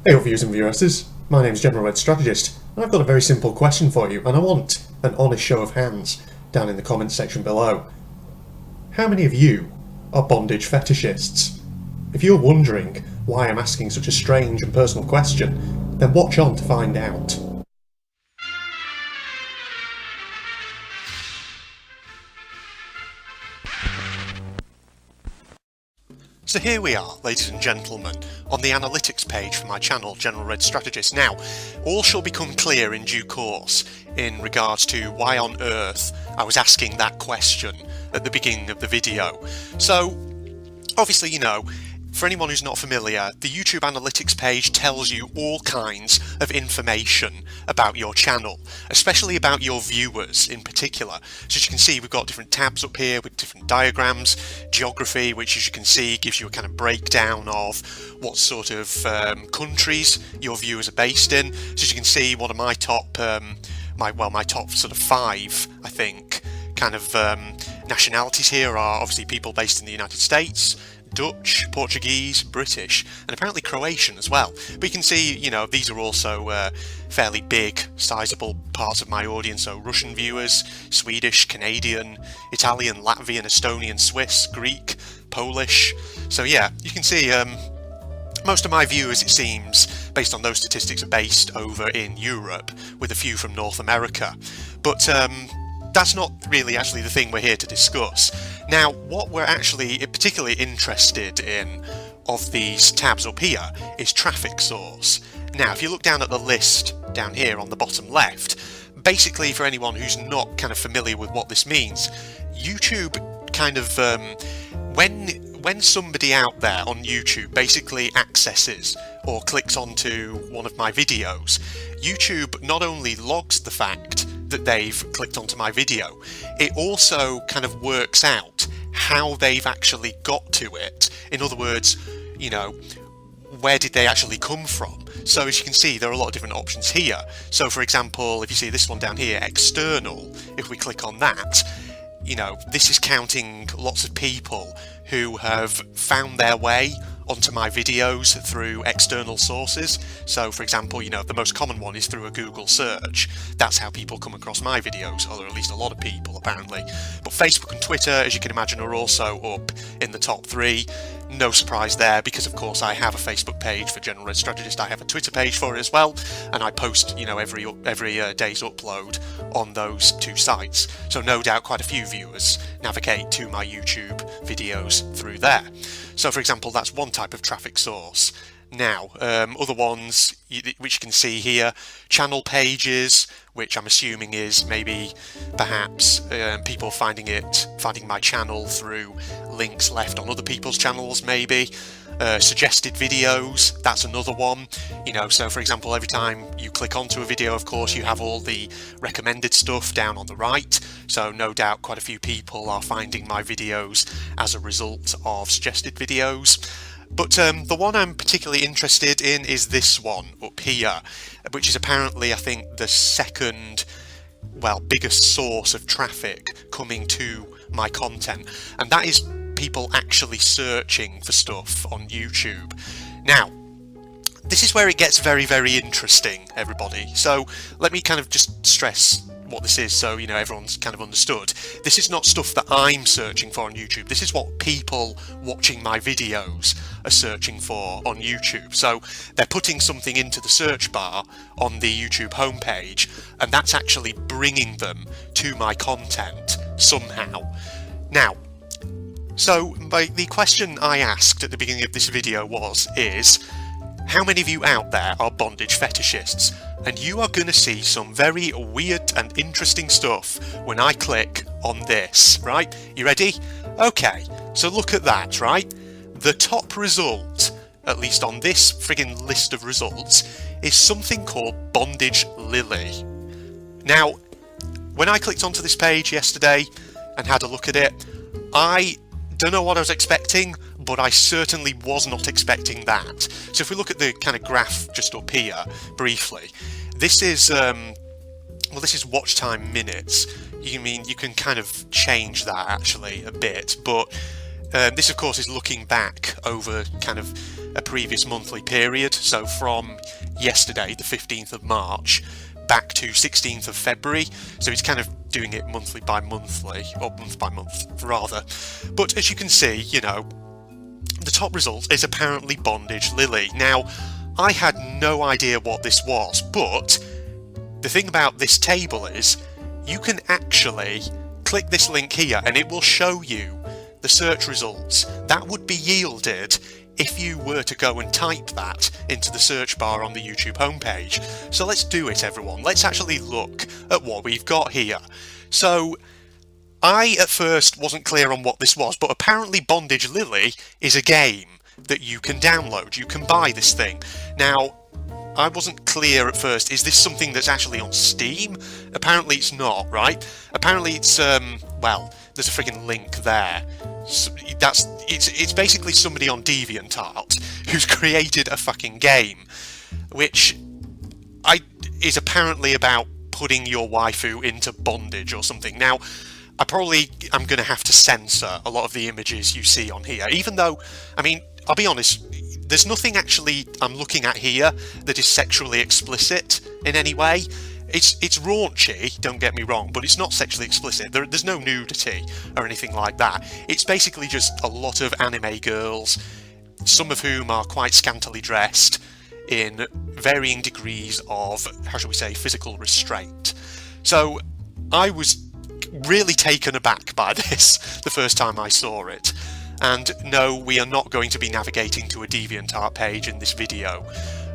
Hey viewers and viewresses, my name's General Red Strategist, and I've got a very simple question for you, and I want an honest show of hands down in the comments section below. How many of you are bondage fetishists? If you're wondering why I'm asking such a strange and personal question, then watch on to find out. So here we are, ladies and gentlemen, on the analytics page for my channel, General Red Strategist. Now, all shall become clear in due course in regards to why on earth I was asking that question at the beginning of the video. So, obviously, for anyone who's not familiar, the YouTube analytics page tells you all kinds of information about your channel, especially about your viewers in particular. So as you can see, we've got different tabs up here with different diagrams, geography, which as you can see gives you a kind of breakdown of what sort of countries your viewers are based in. So as you can see, one of my top, my top sort of 5, I think, kind of nationalities here are obviously people based in the United States, Dutch, Portuguese, British, and apparently Croatian as well. But you can see, these are also fairly big, sizable parts of my audience. So Russian viewers, Swedish, Canadian, Italian, Latvian, Estonian, Swiss, Greek, Polish. So yeah, you can see most of my viewers, it seems, based on those statistics, are based over in Europe, with a few from North America. But that's not really actually the thing we're here to discuss. Now, what we're actually particularly interested in of these tabs up here is traffic source. Now, if you look down at the list down here on the bottom left, basically for anyone who's not kind of familiar with what this means, YouTube kind of, when somebody out there on YouTube basically accesses or clicks onto one of my videos, YouTube not only logs the fact that they've clicked onto my video, it also kind of works out how they've actually got to it. In other words, where did they actually come from? So as you can see, there are a lot of different options here. So for example, if you see this one down here, external, if we click on that, this is counting lots of people who have found their way onto my videos through external sources. So for example, the most common one is through a Google search. That's how people come across my videos, or at least a lot of people apparently. But Facebook and Twitter, as you can imagine, are also up in the top 3. No surprise there, because of course I have a Facebook page for General Red Strategist, I have a Twitter page for it as well, and I post every day's upload on those 2 sites. So no doubt quite a few viewers navigate to my YouTube videos through there. So for example, that's one type of traffic source. Now, other ones which you can see here, channel pages, which I'm assuming is maybe perhaps people finding my channel through links left on other people's channels maybe. Suggested videos, that's another one. So for example, every time you click onto a video, of course, you have all the recommended stuff down on the right. So no doubt quite a few people are finding my videos as a result of suggested videos. But the one I'm particularly interested in is this one up here, which is apparently, I think, the second, biggest source of traffic coming to my content. And that is people actually searching for stuff on YouTube. Now, this is where it gets very, very interesting, everybody. So let me kind of just stress what this is so everyone's kind of understood. This is not stuff that I'm searching for on YouTube. This is what people watching my videos are searching for on YouTube. So they're putting something into the search bar on the YouTube homepage, and that's actually bringing them to my content somehow. Now, so the question I asked at the beginning of this video is how many of you out there are bondage fetishists? And you are going to see some very weird and interesting stuff when I click on this, right? You ready? Okay, so look at that, right? The top result, at least on this friggin' list of results, is something called Bondage Lily. Now, when I clicked onto this page yesterday and had a look at it, I don't know what I was expecting, but I certainly was not expecting that. So if we look at the kind of graph just up here briefly, this is this is watch time minutes. You can kind of change that actually a bit, but This, of course, is looking back over kind of a previous monthly period, so from yesterday, the 15th of March, back to 16th of February, so it's kind of doing it monthly by monthly, or month by month, rather. But as you can see, you know, the top result is apparently Bondage Lily. Now, I had no idea what this was, but the thing about this table is, you can actually click this link here and it will show you the search results that would be yielded if you were to go and type that into the search bar on the YouTube homepage. So let's do it, everyone. Let's actually look at what we've got here. So I at first wasn't clear on what this was, but apparently Bondage Lily is a game that you can download. You can buy this thing. Now, I wasn't clear at first, is this something that's actually on Steam? Apparently it's not, right? Apparently it's, well, there's a friggin' link there. So it's basically somebody on DeviantArt who's created a fucking game, which is apparently about putting your waifu into bondage or something. Now, I'm going to have to censor a lot of the images you see on here, even though, I mean, I'll be honest, there's nothing actually I'm looking at here that is sexually explicit in any way. It's raunchy, don't get me wrong, but it's not sexually explicit. There's no nudity or anything like that. It's basically just a lot of anime girls, some of whom are quite scantily dressed, in varying degrees of, how shall we say, physical restraint. So I was really taken aback by this the first time I saw it. And no, we are not going to be navigating to a DeviantArt page in this video.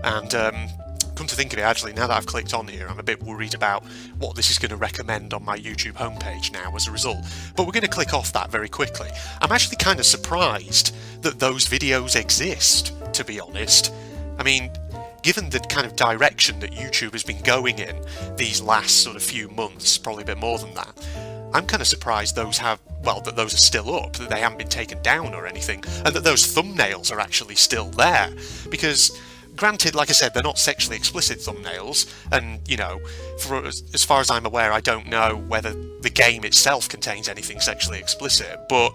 And come to think of it, actually, now that I've clicked on here, I'm a bit worried about what this is going to recommend on my YouTube homepage now as a result. But we're going to click off that very quickly. I'm actually kind of surprised that those videos exist, to be honest. I mean, given the kind of direction that YouTube has been going in these last sort of few months, probably a bit more than that, I'm kind of surprised that those are still up, that they haven't been taken down or anything, and that those thumbnails are actually still there. Because, granted, like I said, they're not sexually explicit thumbnails, and, you know, as far as I'm aware, I don't know whether the game itself contains anything sexually explicit, but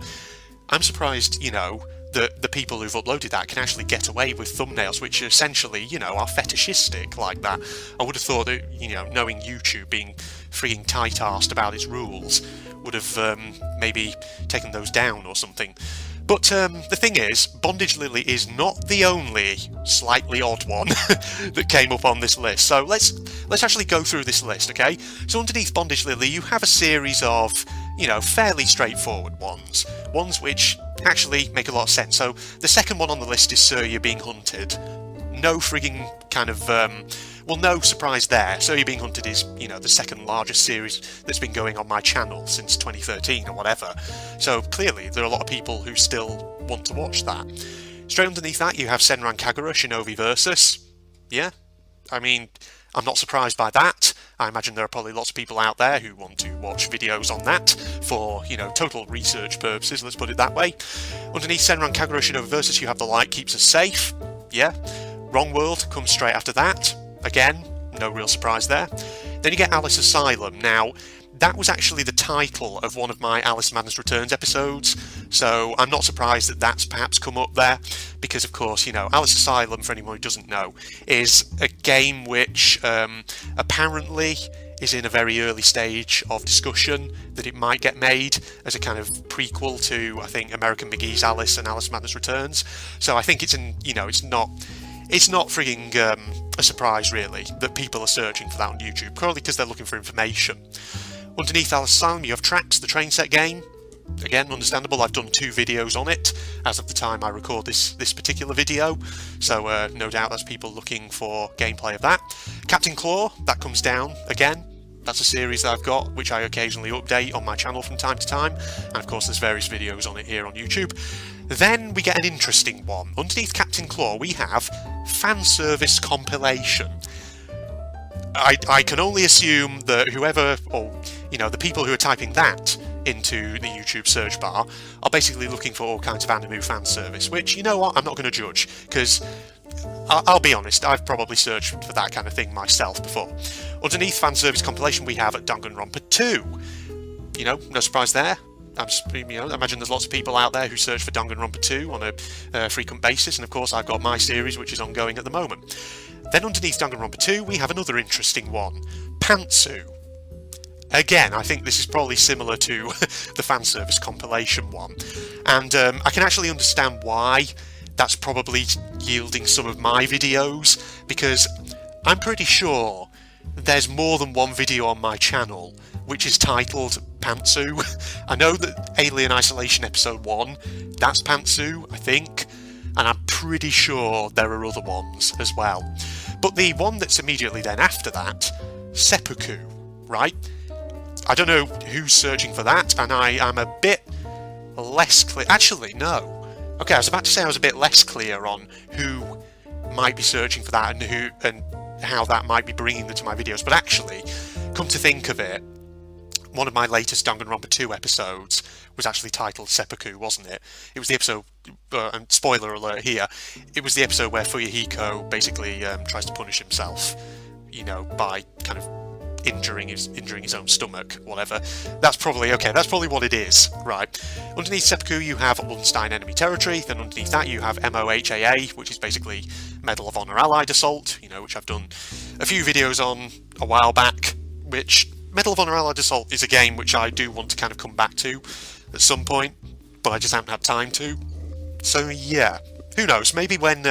I'm surprised, you know, that the people who've uploaded that can actually get away with thumbnails which essentially, you know, are fetishistic like that. I would have thought that, you know, knowing YouTube being freaking tight-arsed about its rules would have maybe taken those down or something. But the thing is, Bondage Lily is not the only slightly odd one that came up on this list. So let's actually go through this list, okay? So underneath Bondage Lily, you have a series of, you know, fairly straightforward ones. Ones which actually make a lot of sense. So the second one on the list is Sir, You're Being Hunted. No frigging kind of, well, no surprise there. Sir, You're Being Hunted is, you know, the second largest series that's been going on my channel since 2013 or whatever. So clearly there are a lot of people who still want to watch that. Straight underneath that you have Senran Kagura Shinobi Versus. Yeah, I mean, I'm not surprised by that. I imagine there are probably lots of people out there who want to watch videos on that for, you know, total research purposes, let's put it that way. Underneath Senran Kagura Shinobi Versus you have The Light Keeps Us Safe. Yeah. Wrong World comes straight after that. Again, no real surprise there. Then you get Alice Asylum. Now, that was actually the title of one of my Alice Madness Returns episodes, so I'm not surprised that that's perhaps come up there, because of course, you know, Alice Asylum, for anyone who doesn't know, is a game which apparently is in a very early stage of discussion that it might get made as a kind of prequel to, I think, American McGee's Alice and Alice Madness Returns. So I think it's it's not frigging a surprise, really, that people are searching for that on YouTube, probably because they're looking for information. Underneath Alice Asylum, you have Tracks, the train set game. Again, understandable, I've done 2 videos on it as of the time I record this particular video, so no doubt there's people looking for gameplay of that. Captain Claw, that comes down again. That's a series that I've got, which I occasionally update on my channel from time to time, and of course there's various videos on it here on YouTube. Then we get an interesting one. Underneath Captain Claw we have Fan Service Compilation. I can only assume that whoever, or, you know, the people who are typing that into the YouTube search bar are basically looking for all kinds of anime fan service, which, you know what, I'm not going to judge, because I'll be honest, I've probably searched for that kind of thing myself before. Underneath Fan Service Compilation we have Danganronpa 2. You know, no surprise there. I imagine there's lots of people out there who search for Danganronpa 2 on a frequent basis, and of course I've got my series which is ongoing at the moment. Then underneath Danganronpa 2 we have another interesting one, Pantsu. Again, I think this is probably similar to the fan service compilation one, and I can actually understand why that's probably yielding some of my videos, because I'm pretty sure there's more than one video on my channel which is titled Pantsu. I know that Alien Isolation episode 1, that's Pantsu, I think, and I'm pretty sure there are other ones as well. But the one that's immediately then after that, Seppuku, right? I don't know who's searching for that, and I am a bit less clear. Actually, no. Okay, I was about to say I was a bit less clear on who might be searching for that and how that might be bringing them to my videos. But actually, come to think of it, one of my latest Danganronpa 2 episodes was actually titled Seppuku, wasn't it? It was the episode, and spoiler alert here, it was the episode where Fuyuhiko basically tries to punish himself, you know, by kind of injuring his own stomach, whatever. That's probably what it is, right? Underneath Seppuku you have Lunstein Enemy Territory, then underneath that you have MOHAA, which is basically Medal of Honor Allied Assault, you know, which I've done a few videos on a while back, which Medal of Honor Allied Assault is a game which I do want to kind of come back to at some point, but I just haven't had time to. So yeah, who knows, maybe when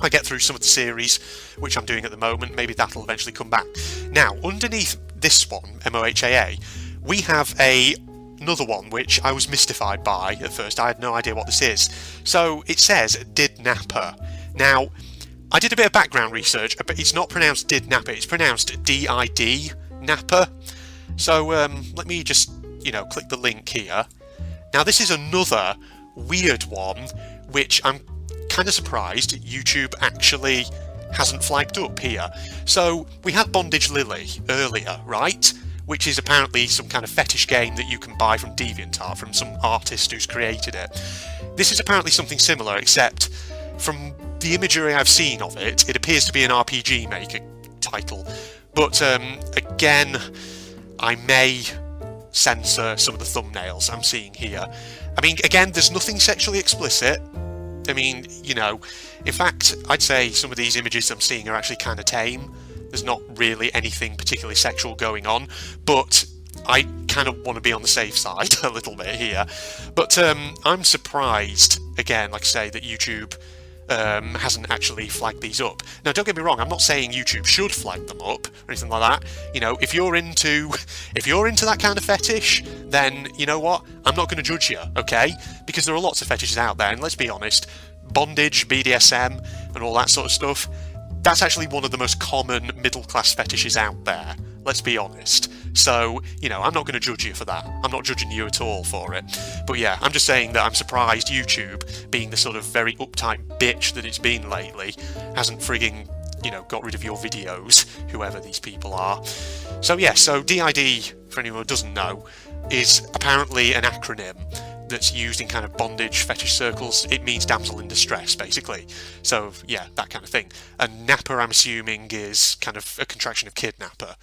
I get through some of the series which I'm doing at the moment, maybe that'll eventually come back. Now, underneath this one, MOHAA, we have another one which I was mystified by at first. I had no idea what this is. So it says Did Napper. Now, I did a bit of background research, but it's not pronounced Did Napper, it's pronounced D-I-D Napper. So let me just, you know, click the link here. Now this is another weird one which I'm kind of surprised YouTube actually hasn't flagged up here. So we had Bondage Lily earlier, right? Which is apparently some kind of fetish game that you can buy from DeviantArt, from some artist who's created it. This is apparently something similar, except from the imagery I've seen of it, it appears to be an RPG Maker title. But again, I may censor some of the thumbnails I'm seeing here. I mean, again, there's nothing sexually explicit. I mean, you know, in fact, I'd say some of these images I'm seeing are actually kind of tame. There's not really anything particularly sexual going on, but I kind of want to be on the safe side a little bit here. But I'm surprised, again, like I say, that YouTube hasn't actually flagged these up. Now, don't get me wrong, I'm not saying YouTube should flag them up or anything like that. You know, if you're into that kind of fetish, then you know what? I'm not going to judge you, okay? Because there are lots of fetishes out there, and let's be honest, bondage, BDSM, and all that sort of stuff, that's actually one of the most common middle-class fetishes out there. Let's be honest. So, you know, I'm not going to judge you for that. I'm not judging you at all for it. But yeah, I'm just saying that I'm surprised YouTube, being the sort of very uptight bitch that it's been lately, hasn't frigging, you know, got rid of your videos, whoever these people are. So yeah, so DID, for anyone who doesn't know, is apparently an acronym that's used in kind of bondage fetish circles. It means damsel in distress, basically. So yeah, that kind of thing. And napper, I'm assuming, is kind of a contraction of kidnapper,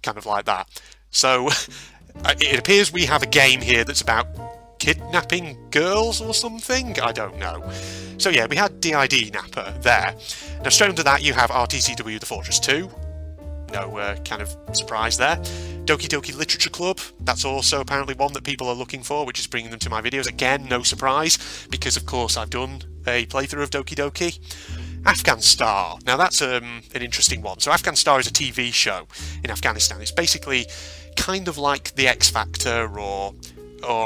kind of like that. So it appears we have a game here that's about kidnapping girls or something? I don't know. So yeah, we had DID Napper there. Now straight under that you have RTCW The Fortress 2. No kind of surprise there. Doki Doki Literature Club, that's also apparently one that people are looking for, which is bringing them to my videos. Again, no surprise, because of course I've done a playthrough of Doki Doki. Afghan Star, now that's an interesting one. So Afghan Star is a TV show in Afghanistan. It's basically kind of like The X Factor or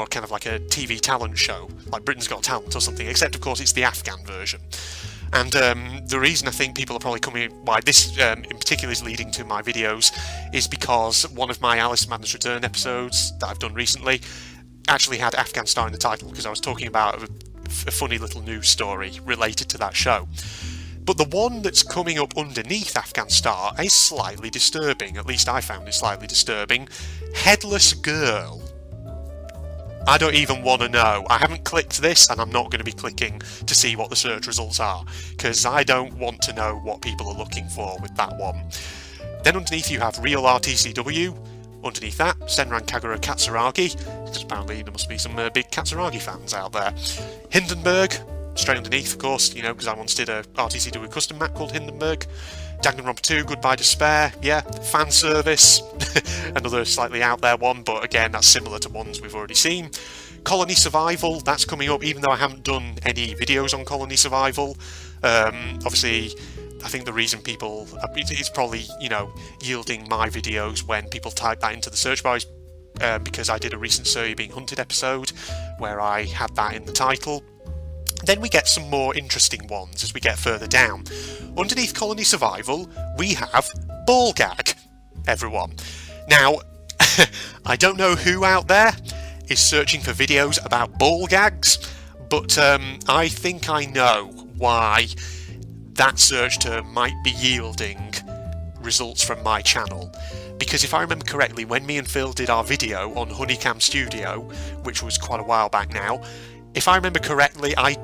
kind of like a TV talent show, like Britain's Got Talent or something, except of course it's the Afghan version. And the reason I think people are probably coming, why this in particular is leading to my videos, is because one of my Alice Madness Return episodes that I've done recently actually had Afghan Star in the title, because I was talking about a funny little news story related to that show. But the one that's coming up underneath Afghan Star is slightly disturbing, at least I found it slightly disturbing. Headless Girl. I don't even want to know. I haven't clicked this, and I'm not going to be clicking to see what the search results are, because I don't want to know what people are looking for with that one. Then underneath you have Real RTCW. Underneath that, Senran Kagura Katsuragi. because apparently there must be some big Katsuragi fans out there. Hindenburg, straight underneath, of course, because I once did a RTC do a custom map called Hindenburg. Danganronpa 2, Goodbye Despair, yeah, fan service, another slightly out there one, but again, that's similar to ones we've already seen. Colony Survival, that's coming up, even though I haven't done any videos on Colony Survival. Obviously, I think the reason people, it's probably, yielding my videos when people type that into the search bar is because I did a recent Sir You're Being Hunted episode where I had that in the title. Then we get some more interesting ones as we get further down. Underneath Colony Survival, we have Ball Gag, everyone. Now, I don't know who out there is searching for videos about ball gags, but I think I know why that search term might be yielding results from my channel. Because if I remember correctly, when me and Phil did our video on Honeycam Studio, which was quite a while back now, if I remember correctly, I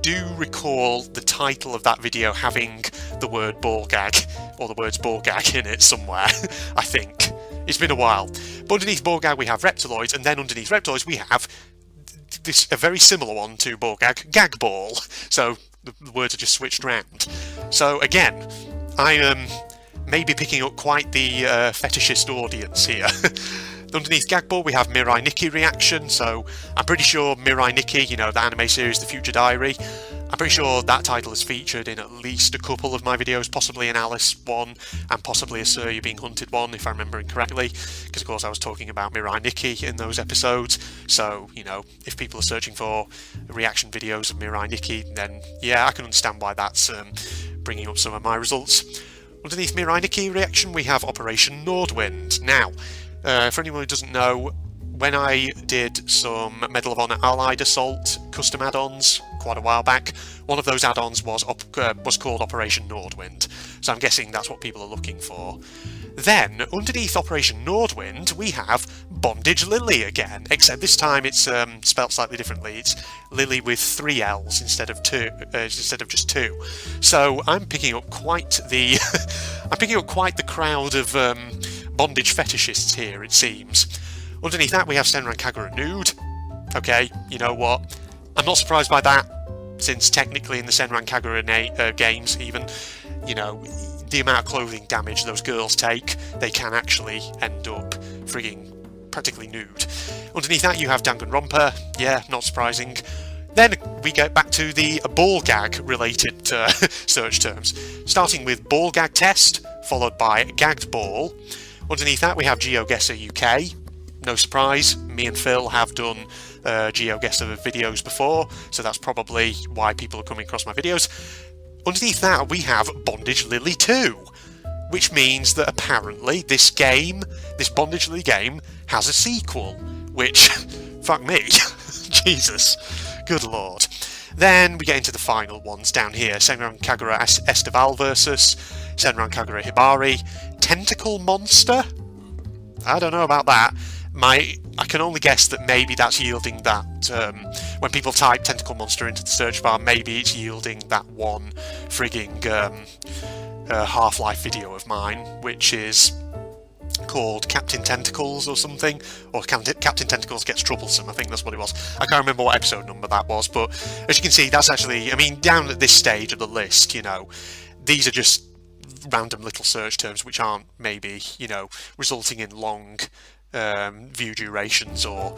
do recall the title of that video having the word ball gag, or the words ball gag in it somewhere, I think. It's been a while. But underneath ball gag we have reptiloids, and then underneath reptiloids we have a very similar one to ball gag, gag ball. So the words are just switched round. So again, I am maybe picking up quite the fetishist audience here. Underneath Gagball we have Mirai Nikki reaction, so I'm pretty sure Mirai Nikki, the anime series The Future Diary, I'm pretty sure that title is featured in at least a couple of my videos, possibly an Alice one, and possibly a Sir You're Being Hunted one, if I'm remembering correctly, because of course I was talking about Mirai Nikki in those episodes, so, if people are searching for reaction videos of Mirai Nikki, then yeah, I can understand why that's bringing up some of my results. Underneath Mirai Nikki reaction we have Operation Nordwind. Now, for anyone who doesn't know, when I did some Medal of Honor Allied Assault custom add-ons quite a while back, one of those add-ons was called Operation Nordwind, so I'm guessing that's what people are looking for. Then, underneath Operation Nordwind, we have Bondage Lily again, except this time it's spelt slightly differently. It's Lily with 3 L's instead of just 2. So I'm picking up quite the the crowd of bondage fetishists here, it seems. Underneath that we have Senran Kagura Nude. Okay, you know what? I'm not surprised by that, since technically in the Senran Kagura games even, the amount of clothing damage those girls take, they can actually end up frigging practically nude. Underneath that you have Danganronpa. Yeah, not surprising. Then we get back to the ball gag related search terms, starting with ball gag test, followed by gagged ball. Underneath that we have GeoGuessr UK. No surprise, me and Phil have done GeoGuessr videos before, so that's probably why people are coming across my videos. Underneath that we have Bondage Lily 2, which means that apparently this Bondage Lily game, has a sequel, which, fuck me, Jesus, good lord. Then we get into the final ones down here, Senran Kagura Estival versus Senran Kagura Hibari, Tentacle Monster? I don't know about that. I can only guess that maybe that's yielding that, when people type Tentacle Monster into the search bar, maybe it's yielding that one frigging Half-Life video of mine, which is called Captain Tentacles or something, or Captain Tentacles Gets Troublesome, I think that's what it was. I can't remember what episode number that was, but as you can see, that's actually, down at this stage of the list, these are just random little search terms which aren't maybe, resulting in long view durations or,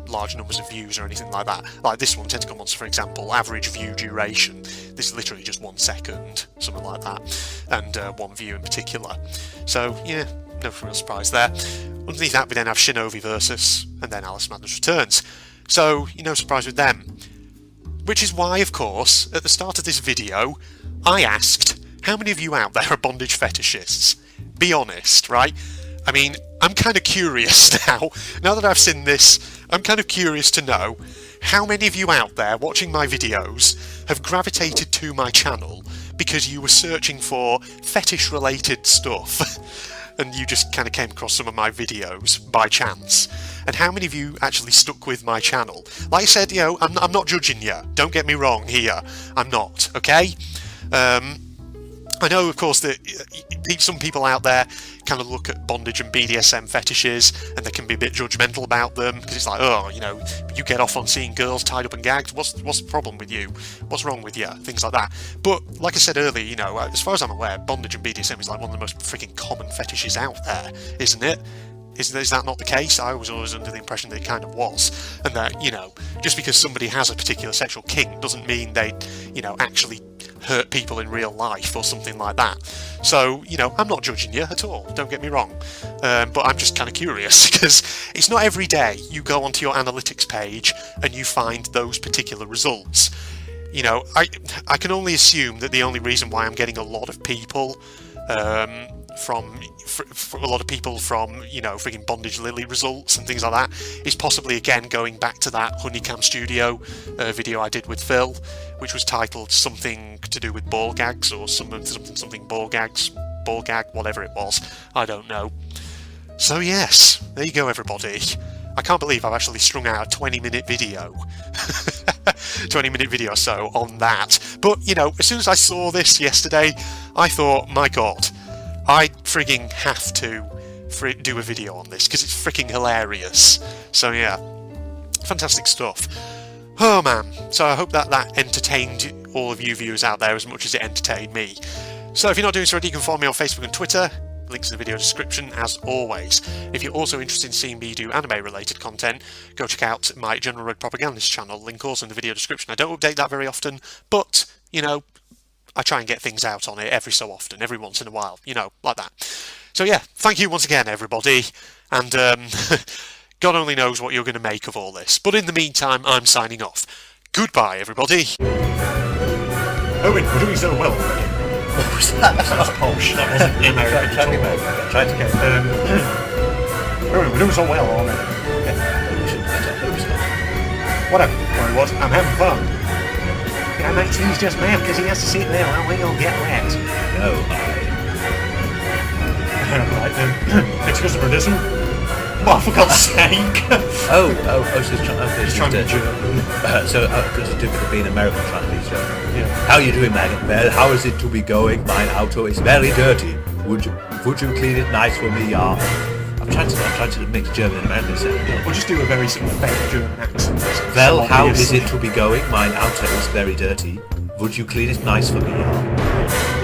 large numbers of views or anything like that. Like this one, Tentacle Monster, for example, average view duration, this is literally just 1 second, something like that, and 1 view in particular. So, yeah, no real surprise there. Underneath that, we then have Shinobi versus, and then Alice Madness Returns. So, no surprise with them. Which is why, of course, at the start of this video, I asked, how many of you out there are bondage fetishists? Be honest, right? I'm kind of curious now. Now that I've seen this, I'm kind of curious to know how many of you out there watching my videos have gravitated to my channel because you were searching for fetish-related stuff and you just kind of came across some of my videos by chance. And how many of you actually stuck with my channel? Like I said, I'm not judging you. Don't get me wrong here. I'm not, okay? I know, of course, that some people out there kind of look at bondage and BDSM fetishes and they can be a bit judgmental about them because it's like, oh, you know, you get off on seeing girls tied up and gagged. What's the problem with you? What's wrong with you? Things like that. But like I said earlier, you know, as far as I'm aware, bondage and BDSM is like one of the most freaking common fetishes out there, isn't it? Is that not the case? I was always under the impression that it kind of was. And that, you know, just because somebody has a particular sexual kink doesn't mean they, you know, actually hurt people in real life or something like that. So, you know, I'm not judging you at all, don't get me wrong. But I'm just kind of curious because it's not every day you go onto your analytics page and you find those particular results. You know, I can only assume that the only reason why I'm getting a lot of people from you know, frigging Bondage Lily results and things like that is possibly again going back to that Honeycam Studio video I did with Phil, which was titled something to do with ball gags or something ball gag, whatever it was, I don't know. So yes, there you go everybody. I can't believe I've actually strung out a 20-minute video 20-minute video or so on that. But you know, as soon as I saw this yesterday, I thought, my god, I frigging have to do a video on this because it's freaking hilarious. So yeah, fantastic stuff. Oh man, so I hope that entertained all of you viewers out there as much as it entertained me. So if you're not doing so already, you can follow me on Facebook and Twitter. Links in the video description as always. If you're also interested in seeing me do anime related content, go check out my General Red Propagandist channel, link also in the video description. I don't update that very often, but you know, I try and get things out on it every so often, every once in a while, you know, like that. So yeah, thank you once again everybody, and God only knows what you're going to make of all this. But in the meantime, I'm signing off. Goodbye everybody. Owen, we're doing so well. What was that? That was posh, that wasn't American at all. Try to get Owen, we're doing so well, aren't we? Whatever, what? I'm having fun. Yeah, mate, he's just mad because he has to sit there while we all get wet. No, Right then, excuse the producer. Oh, for God's sake! so he's Trying to be German. So, because it's difficult being American trying to be German. Yeah. How are you doing, man? Well, how is it to be going? My auto is very dirty. Would you clean it nice for me? Yeah. I'm trying to mix German and American sound. We'll just do a very sort of fake German accent. Well, how is it to be going? My auto is very dirty. Would you clean it nice for me? Yeah.